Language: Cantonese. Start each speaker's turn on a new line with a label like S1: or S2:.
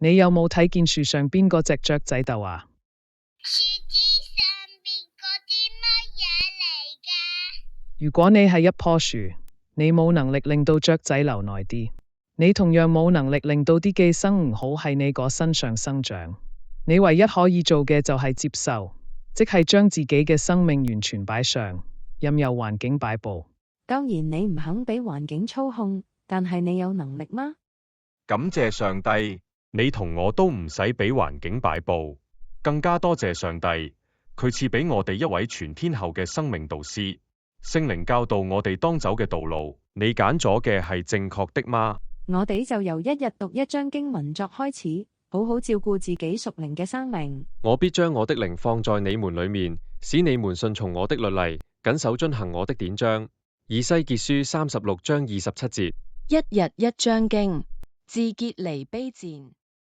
S1: 你有冇睇見樹上邊嗰隻雀仔竇啊？
S2: 樹枝上邊嗰啲乜嘢嚟㗎？
S1: 如果你係一棵樹，你冇能力令到雀仔留耐啲，你同樣冇能力令到啲寄生唔好喺你個身上生長。你唯一可以做嘅就係接受，即係將自己嘅生命完全擺上，任由環境擺佈。
S3: 當然你唔肯俾環境操控，但係你有能力嗎？
S4: 感謝上帝，你同我都唔使俾環境擺佈，更加多謝上帝，佢賜俾我哋一位全天候嘅生命導師，聖靈教導我哋當走嘅道路。你揀咗嘅係正確的嗎？
S3: 我哋就由一日讀一章經文作開始，好好照顧自己屬靈嘅生命。
S5: 我必將我的靈放在你們裡面，使你們順從我的律例，謹守遵行我的典章。以西結書36章27節。
S6: 一日一章經，自潔離卑賤。